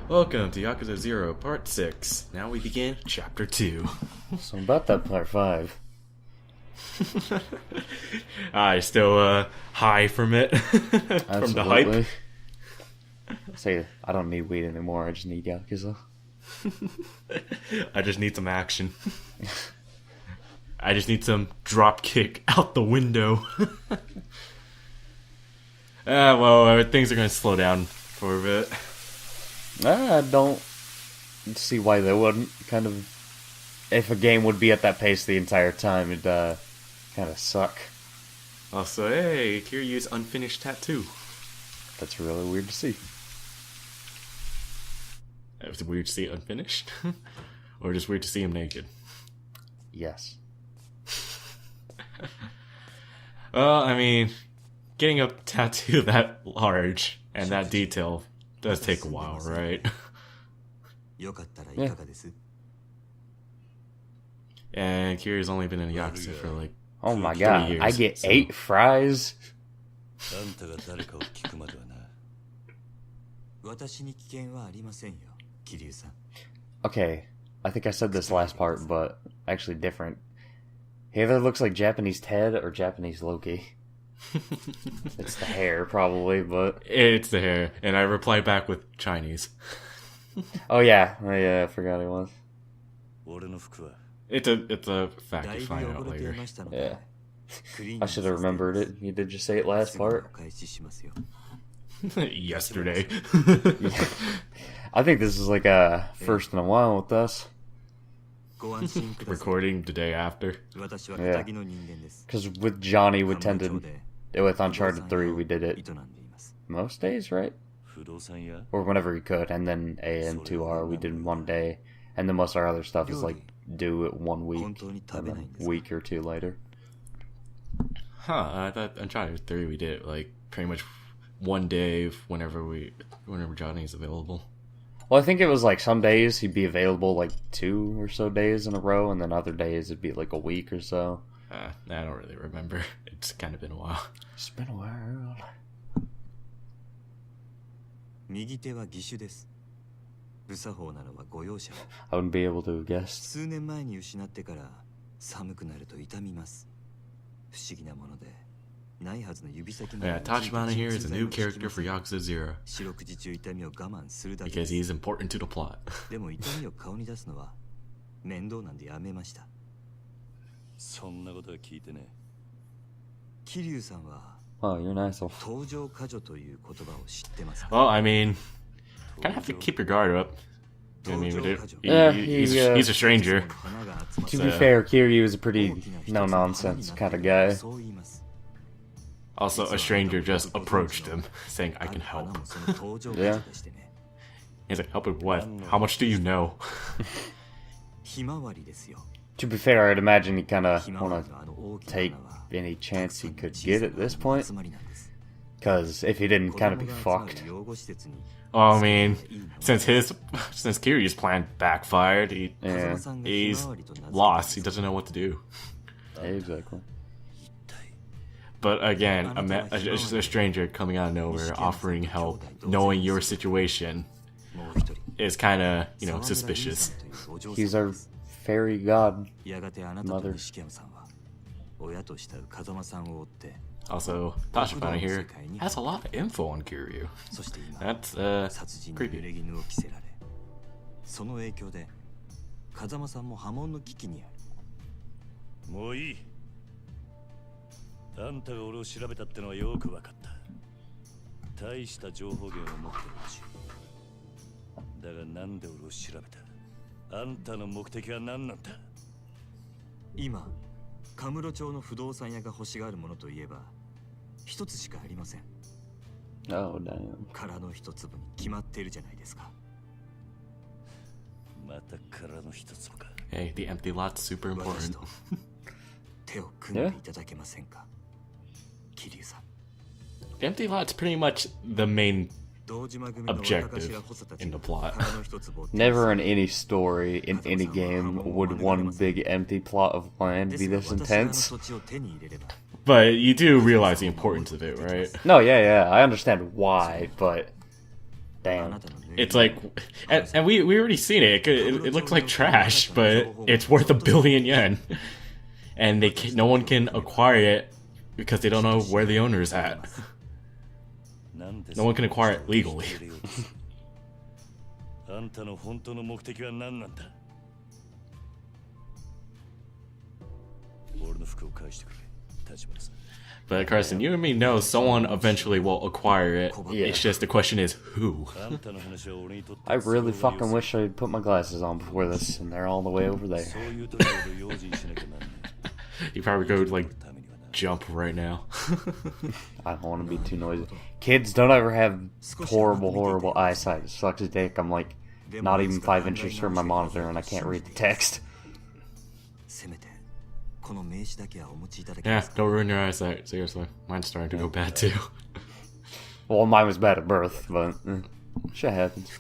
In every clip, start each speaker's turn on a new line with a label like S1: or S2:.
S1: Welcome to Yakuza 0 Part 6. Now we begin Chapter 2.
S2: So about that Part 5.
S1: I still high from it. From the hype.
S2: Say, I don't need weed anymore, I just need Yakuza.
S1: I just need some action. I just need some drop kick out the window. Well, things are going to slow down for a bit.
S2: I don't see why they wouldn't. Kind of, if a game would be at that pace the entire time, it'd kind of suck.
S1: Also, hey, Kiryu's unfinished tattoo.
S2: That's really weird to see.
S1: It was weird to see it unfinished? Or just weird to see him naked?
S2: Yes.
S1: Well, I mean, getting a tattoo that large and that detail does take a while, right?
S2: Yeah.
S1: And Kiryu's only been in Yakuza for like
S2: oh my god,
S1: years,
S2: I get
S1: so.
S2: 8 fries? Okay, I think I said this last part, but actually different. He either looks like Japanese Ted or Japanese Loki. It's the hair, probably, but...
S1: It's the hair, and I reply back with Chinese.
S2: Oh yeah, I forgot it was.
S1: It's a fact you find out later.
S2: Yeah. I should have remembered it. You did just say it last part.
S1: Yesterday.
S2: Yeah. I think this is like a first in a while with us.
S1: Recording the day after.
S2: Yeah. Because with Johnny, we tended... With Uncharted 3, we did it most days, right? Or whenever we could. And then A and 2R, we did one day. And then most of our other stuff is like, do it 1 week. And then a week or 2 later.
S1: Huh, I thought Uncharted 3 we did it like pretty much one day whenever Johnny's available.
S2: Well, I think it was like some days he'd be available like 2 or so days in a row, and then other days it'd be like a week or so.
S1: I don't really remember. It's kind of been a while.
S2: It's been a while. I wouldn't be able to have guessed.
S1: Yeah, Tachibana here is a new character for Yakuza 0. Because he's important to the plot.
S2: Oh, you're nice.
S1: Well, I mean, kind of have to keep your guard up. I mean, he's a stranger.
S2: To be fair, Kiryu is a pretty no-nonsense kind of guy.
S1: Also, a stranger just approached him, saying, I can help.
S2: Yeah.
S1: He's like, help with what? How much do you know?
S2: To be fair, I'd imagine he kind of want to take any chance he could get at this point. Because if he didn't, kind of be fucked.
S1: Well, I mean, since Kiryu's plan backfired, he's lost. He doesn't know what to do.
S2: Exactly.
S1: But again, just a stranger coming out of nowhere, offering help, knowing your situation, is kind of, suspicious.
S2: He's our fairy god mother.
S1: Also, Tachibana here has a lot of info on Kiryu. That's creepy.
S2: Oh, damn.
S1: Hey, the empty lot's super important.
S2: Yeah.
S1: The empty lot's pretty much the main objective in the plot.
S2: Never in any story, in any game, would one big empty plot of land be this intense.
S1: But you do realize the importance of it, right?
S2: No, yeah, I understand why, but Damn.
S1: It's like, and we already seen it. It looks like trash, but it's worth 1 billion yen, and no one can acquire it because they don't know where the owner is at. No one can acquire it legally. But Carson, you and me know someone eventually will acquire it.
S2: Yeah.
S1: It's just the question is who.
S2: I really fucking wish I'd put my glasses on before this, and they're all the way over there.
S1: You probably go like jump right now.
S2: I don't want to be too noisy. Kids, don't ever have horrible eyesight. It sucks a dick. I'm like not even 5 inches from my monitor, and I can't read the text.
S1: Yeah, don't ruin your eyesight. Seriously, mine's starting to go bad too.
S2: Well, mine was bad at birth, but shit happens.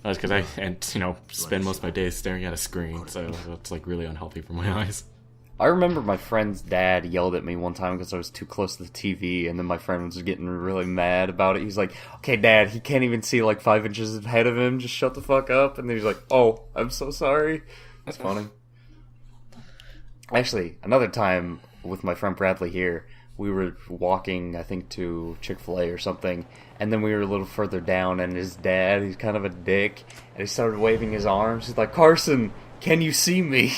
S1: That's because I spend most of my days staring at a screen, so it's like really unhealthy for my eyes.
S2: I remember my friend's dad yelled at me one time because I was too close to the TV, and then my friend was getting really mad about it. He's like, "Okay, Dad, he can't even see like 5 inches ahead of him. Just shut the fuck up." And then he's like, "Oh, I'm so sorry." That's funny. Actually, another time with my friend Bradley here, we were walking, I think, to Chick-fil-A or something, and then we were a little further down, and his dad, he's kind of a dick, and he started waving his arms. He's like, "Carson, can you see me?"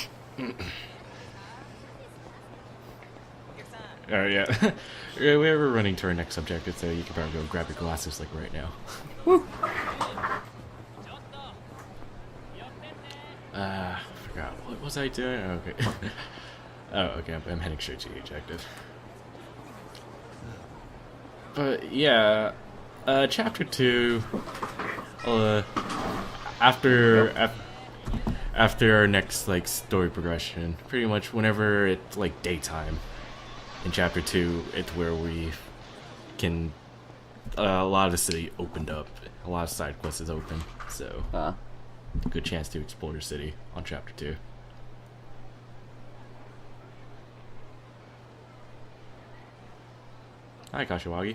S1: Yeah. We're running to our next subject, so you can probably go grab your glasses like right now. Woo! I forgot. What was I doing? Okay. Oh, okay, I'm heading straight to the objective. But, yeah, Chapter 2, after our next, like, story progression, pretty much whenever it's, like, daytime, in Chapter 2, it's where we can, a lot of the city opened up, a lot of side quests is open, so, good chance to explore the city on Chapter 2. Hi, Kashiwagi.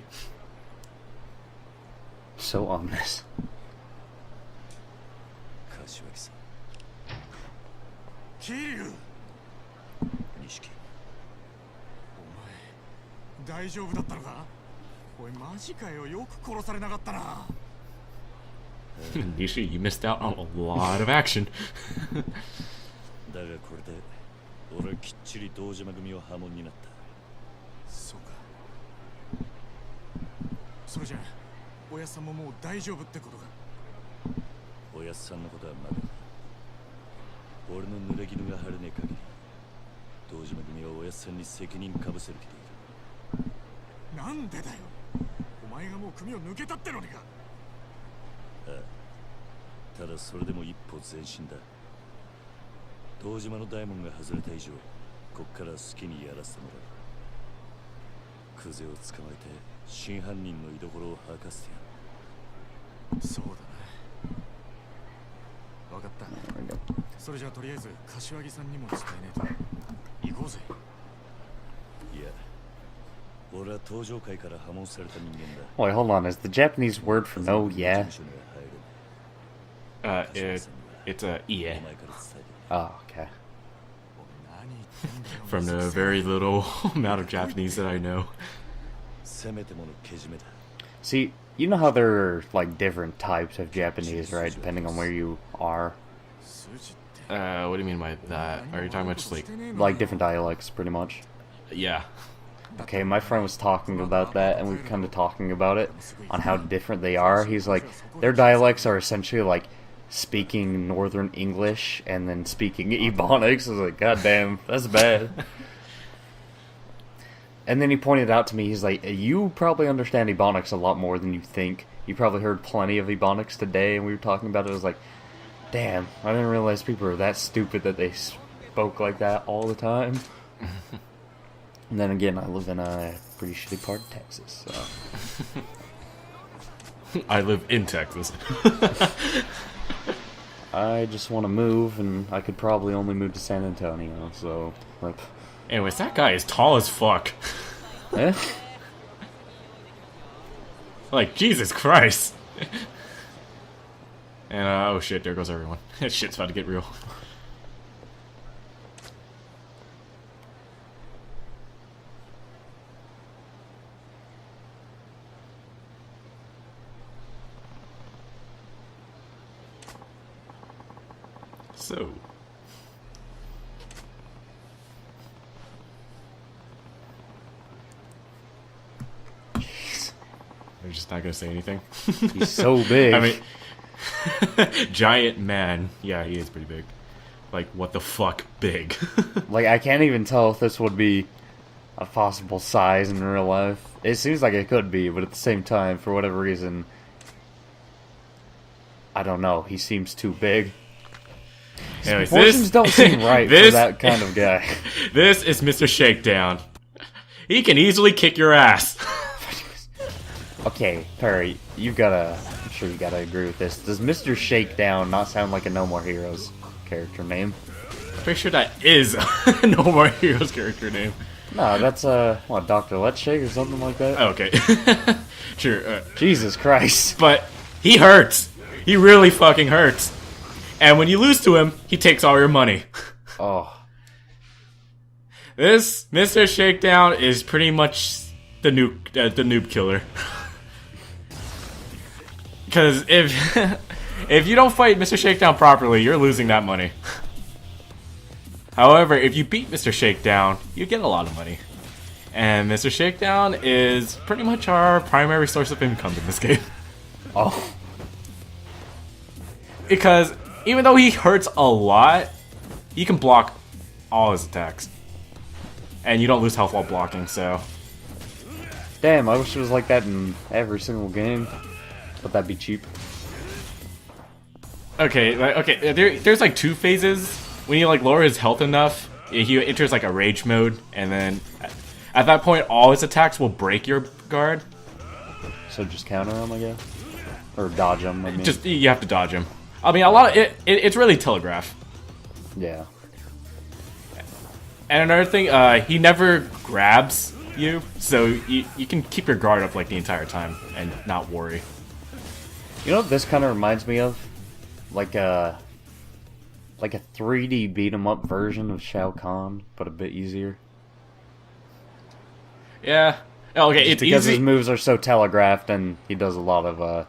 S2: So ominous.
S3: Kiryu! 錦。お前、大丈夫だったのか？おい、マジかよ。よく殺されなかったな。
S1: Nishi, you missed out on a lot of action.
S4: だがこれで俺はきっちり堂島組を破門になった。
S3: そうか。それじゃあ、おやっさんももう大丈夫ってことか。
S4: おやっさんのことはまだ。俺の濡れ衣が晴れねえ限り、堂島組はおやっさんに責任かぶせる気でいる。
S3: なんでだよ。お前がもう組を抜けたってのにか。
S4: ああ、ただそれでも一歩前進だ。堂島の大門が外れた以上、こっから好きにやらせてもらう。クゼを捕まえて真犯人の居所を吐かせてやる。
S3: そうだな。分かった。それじゃあとりあえず柏木さんにも伝えねえと。行こうぜ。
S4: いや、俺は登場界から破門された人間だ。
S2: Wait, hold on. Is the Japanese word for no yeah?
S1: It's a ie.
S2: Oh, okay.
S1: From the very little amount of Japanese that I know.
S2: See, you know how there are like different types of Japanese, right? Depending on where you are.
S1: What do you mean by that? Are you talking about just
S2: like different dialects, pretty much?
S1: Yeah.
S2: Okay, my friend was talking about that, and we were kind of talking about it, on how different they are. He's like, their dialects are essentially like speaking Northern English and then speaking Ebonics. I was like, God damn, that's bad. And then he pointed out to me, he's like, you probably understand Ebonics a lot more than you think. You probably heard plenty of Ebonics today, and we were talking about it. I was like, damn, I didn't realize people were that stupid that they spoke like that all the time. And then again, I live in a pretty shitty part of Texas, so.
S1: I live in Texas.
S2: I just want to move, and I could probably only move to San Antonio, so. Rip.
S1: Anyways, that guy is tall as fuck.
S2: Eh?
S1: Like, Jesus Christ. And, oh shit, there goes everyone. That shit's about to get real. So... I'm just not gonna say anything.
S2: He's so big.
S1: I mean... Giant man. Yeah, he is pretty big. Like, what the fuck big?
S2: Like, I can't even tell if this would be a possible size in real life. It seems like it could be, but at the same time, for whatever reason, I don't know. He seems too big. His
S1: Anyways,
S2: proportions don't seem right for that kind of guy.
S1: This is Mr. Shakedown. He can easily kick your ass.
S2: Okay, Perry, I'm sure you gotta agree with this. Does Mr. Shakedown not sound like a No More Heroes character name?
S1: Pretty sure that is No More Heroes character name.
S2: No, that's, what, Dr. Let's Shake or something like that?
S1: Okay. Sure.
S2: Jesus Christ.
S1: But he hurts. He really fucking hurts. And when you lose to him, he takes all your money.
S2: Oh.
S1: This Mr. Shakedown is pretty much the noob killer. Because if you don't fight Mr. Shakedown properly, you're losing that money. However, if you beat Mr. Shakedown, you get a lot of money. And Mr. Shakedown is pretty much our primary source of income in this game.
S2: Oh.
S1: Because even though he hurts a lot, you can block all his attacks. And you don't lose health while blocking, so...
S2: Damn, I wish it was like that in every single game. But that'd be cheap.
S1: Okay, there's like two phases. When you like lower his health enough, he enters like a rage mode, and then at that point, all his attacks will break your guard.
S2: So just counter him, I guess? Or dodge him, I mean.
S1: Just, you have to dodge him. I mean, a lot of it's really telegraph.
S2: Yeah.
S1: And another thing, he never grabs you, so you can keep your guard up like the entire time and not worry.
S2: You know what this kind of reminds me of? Like a 3D beat 'em up version of Shao Kahn, but a bit easier.
S1: Yeah. Okay,
S2: Just
S1: it's
S2: because
S1: easy.
S2: his moves are so telegraphed, and he does a lot of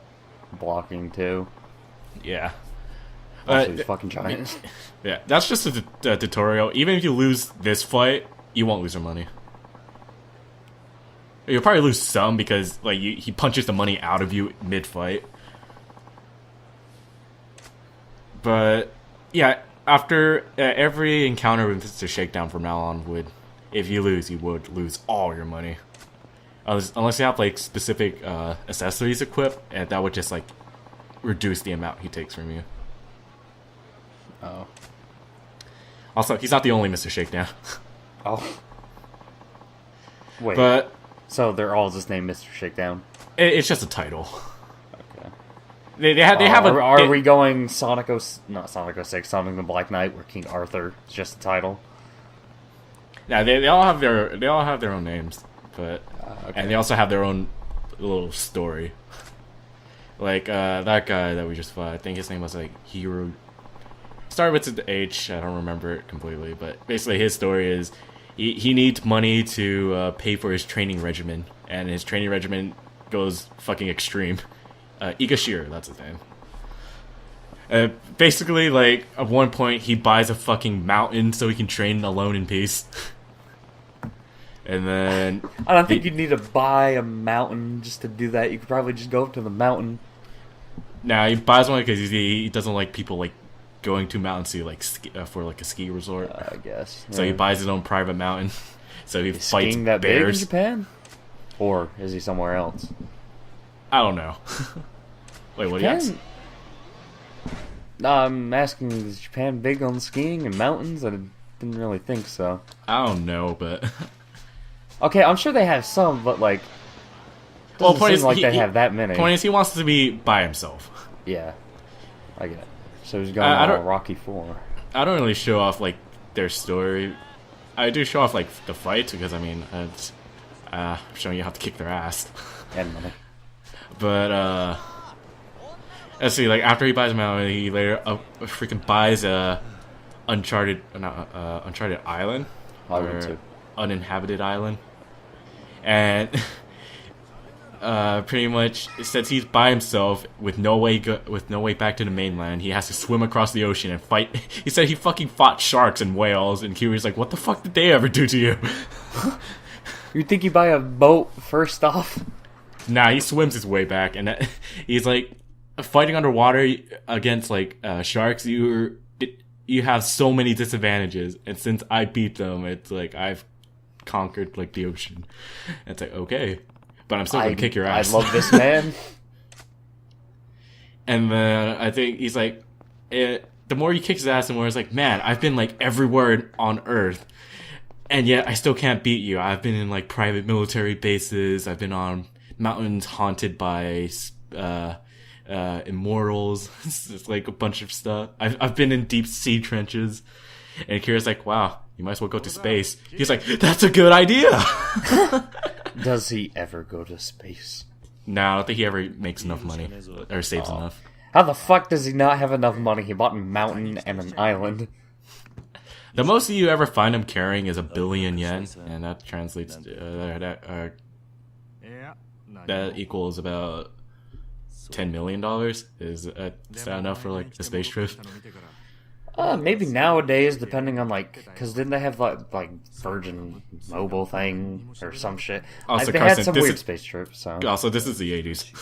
S2: blocking too.
S1: Yeah.
S2: Also, he's fucking giant.
S1: Yeah, that's just a tutorial. Even if you lose this fight, you won't lose your money. You'll probably lose some because like he punches the money out of you mid-fight. But yeah, after every encounter with Mr. Shakedown from now on if you lose, you would lose all your money. Unless you have like specific accessories equipped, and that would just like reduce the amount he takes from you.
S2: Oh.
S1: Also, he's not the only Mr. Shakedown.
S2: Oh. Wait.
S1: But
S2: so they're all just named Mr. Shakedown?
S1: it's just a title.
S2: Okay.
S1: They have a.
S2: Are we going not Sonic 06, Sonic the Black Knight, where King Arthur is just a title?
S1: Yeah, they all have their own names, but
S2: okay.
S1: and they also have their own little story. Like that guy that we just fought, I think his name was like Hero. Started with the H, I don't remember it completely, but basically his story is he needs money to pay for his training regimen, and his training regimen goes fucking extreme. Igashir, that's his name. Basically, like, at one point, he buys a fucking mountain so he can train alone in peace. And then...
S2: I don't think you'd need to buy a mountain just to do that. You could probably just go up to the mountain.
S1: Nah, he buys one because he doesn't like people, like, going to mountains to, like, for, like, a ski resort.
S2: I guess.
S1: So he buys his own private mountain. So he
S2: Is
S1: fights
S2: skiing that
S1: bears.
S2: big in Japan? Or is he somewhere else?
S1: I don't know. Wait, what do you ask?
S2: No, I'm asking, is Japan big on skiing and mountains? I didn't really think so.
S1: I don't know, but...
S2: Okay, I'm sure they have some, but, like... Doesn't seem like they have that many.
S1: Point is, he wants to be by himself.
S2: Yeah. I get it. So he's going on Rocky 4.
S1: I don't really show off, like, their story. I do show off, like, the fights, because, I mean, it's... showing you how to kick their ass.
S2: And money.
S1: But let's see. Like after he buys Mountain, he later freaking buys a Uncharted island, or uninhabited island, and pretty much since he's by himself with no way back to the mainland, he has to swim across the ocean and fight. He said he fucking fought sharks and whales, and Kiryu's like, "What the fuck did they ever do to you?"
S2: You think you buy a boat first off?
S1: Nah, he swims his way back, and he's like fighting underwater against like sharks. You have so many disadvantages, and since I beat them, it's like I've conquered like the ocean. And it's like, okay, but I'm still gonna kick your ass.
S2: I love this man.
S1: And then I think he's like, the more he kicks his ass, the more it's like, man, I've been like everywhere on Earth, and yet I still can't beat you. I've been in like private military bases. I've been on mountains haunted by immortals. It's like a bunch of stuff. I've been in deep sea trenches. And Kira's like, wow, you might as well go to space. He's like, that's a good idea.
S2: Does he ever go to space?
S1: No, I don't think he ever makes enough money or saves enough.
S2: How the fuck does he not have enough money? He bought a mountain and an island.
S1: The most you ever find him carrying is 1 billion yen, and that translates that equals about $10 million. Is that enough for like a space trip?
S2: Maybe nowadays, depending on like, because didn't they have like Virgin Mobile thing or some shit?
S1: Also,
S2: they
S1: Carson,
S2: had some weird space trips. So.
S1: Also, this is the 80s.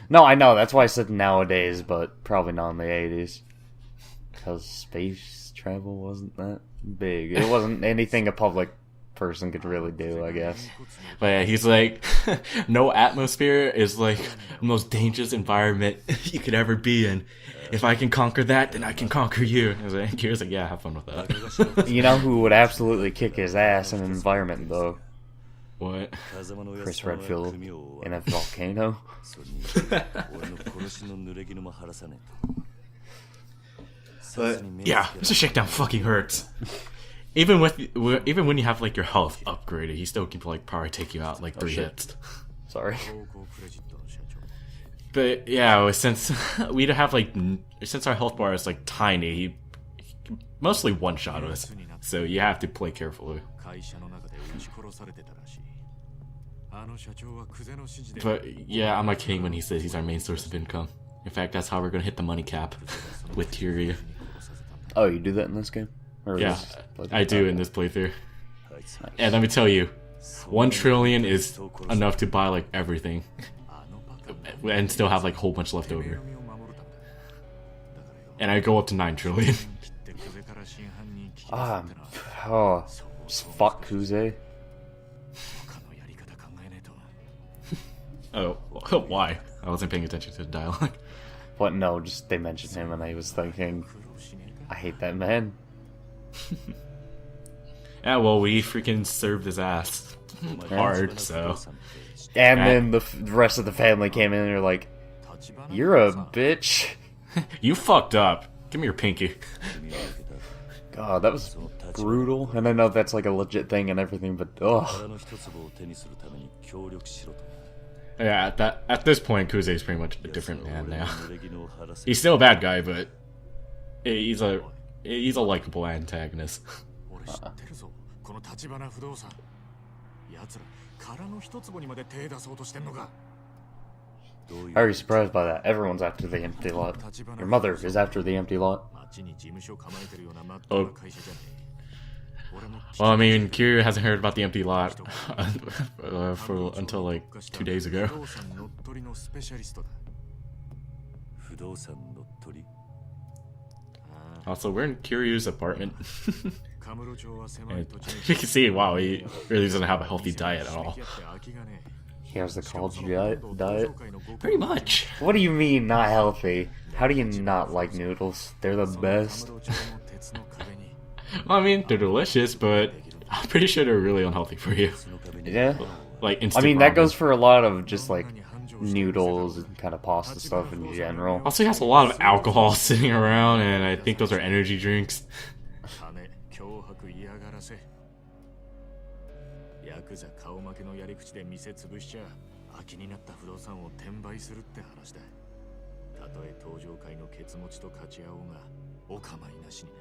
S2: No, I know. That's why I said nowadays, but probably not in the 80s. Because space travel wasn't that big. It wasn't anything a public person could really do, I guess.
S1: But yeah, he's like, no atmosphere is like the most dangerous environment you could ever be in. If I can conquer that, then I can conquer you. Kira's like, yeah, have fun with that.
S2: You know who would absolutely kick his ass in an environment, though?
S1: What?
S2: Chris Redfield in a volcano.
S1: But yeah, Mr. Shakedown fucking hurts. Even when you have like your health upgraded, he still can like probably take you out like 3 hits.
S2: Sorry.
S1: But yeah, since we have like since our health bar is like tiny, he mostly one shot us. So you have to play carefully. But yeah, I'm not kidding when he says he's our main source of income. In fact, that's how we're gonna hit the money cap with Kiryu.
S2: Oh, you do that in this game? Or
S1: yeah, I do in this playthrough. And let me tell you, 1 trillion is enough to buy like everything. And still have like a whole bunch left over. And I go up to 9 trillion.
S2: Fuck Kuze.
S1: Oh, why? I wasn't paying attention to the dialogue.
S2: But no, just they mentioned him and I was thinking, I hate that man.
S1: Yeah, well, we freaking served his ass hard, so.
S2: And then the rest of the family came in and they're like, you're a bitch.
S1: You fucked up. Give me your pinky.
S2: God, that was brutal. And I know that's like a legit thing and everything, but ugh.
S1: Yeah, at this point, Kuze is pretty much a different man now. He's still a bad guy, but he's a likable antagonist.
S2: Are you surprised by that? Everyone's after the empty lot. Your mother is after the empty lot.
S1: Oh. Well, I mean, Kiryu hasn't heard about the empty lot until like 2 days ago. Also, we're in Kiryu's apartment. And you can see, wow, he really doesn't have a healthy diet at all.
S2: He has the college diet?
S1: Pretty much.
S2: What do you mean, not healthy? How do you not like noodles? They're the best.
S1: Well, I mean, they're delicious, but I'm pretty sure they're really unhealthy for you.
S2: Yeah?
S1: Like
S2: I mean, that goes for a lot of just like noodles and kind of pasta stuff in general.
S1: Also, he has a lot of alcohol sitting around, and I think those are energy drinks.
S3: 気になった不動産を転売するって話だ。たとえ登場会のケツ持ちと勝ち合おうがお構いなしにな。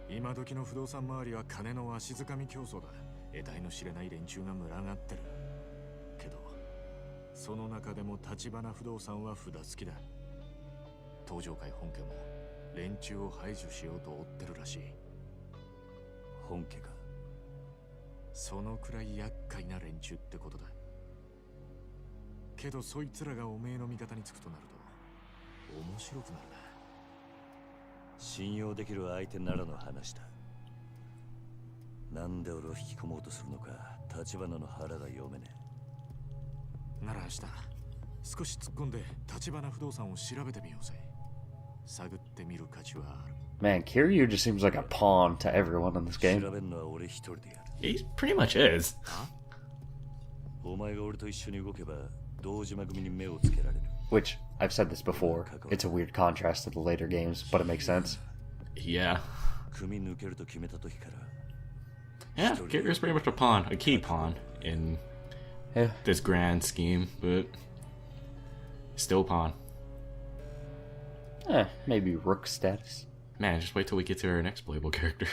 S3: 今時の不動産周りは金のわしづかみ競争だ。得体の知れない連中が群がってる。けどその中でも橘不動産は札付きだ。登場会本家も連中を排除しようと追ってるらしい。
S4: 本家か。
S3: そのくらい厄介な連中ってことだ。けどそいつらがおめえの味方につくとなると面白くなるな。
S4: 信用できる相手ならの話だ。なんで俺を引き込もうとするのか橘の腹が読めね
S3: え。なら明日少し突っ込んで橘不動産を調べてみようぜ。探ってみる価値はある。
S2: Man, Kiryu just seems like a pawn to everyone in this
S4: え。
S2: game.
S4: 調べるのは俺一人でやる。
S1: He pretty much is.
S4: お前が俺と一緒に動けば堂島組に目をつけられる。
S2: Which, I've said this before, it's a weird contrast to the later games, but it makes sense.
S1: Yeah.
S4: 組抜けると決めた時から。
S1: Yeah, Kiryu's pretty much a pawn, a key pawn in
S2: Yeah.
S1: this grand scheme, but still a pawn.
S2: Maybe rook status.
S1: Man, just wait till we get to our next playable character.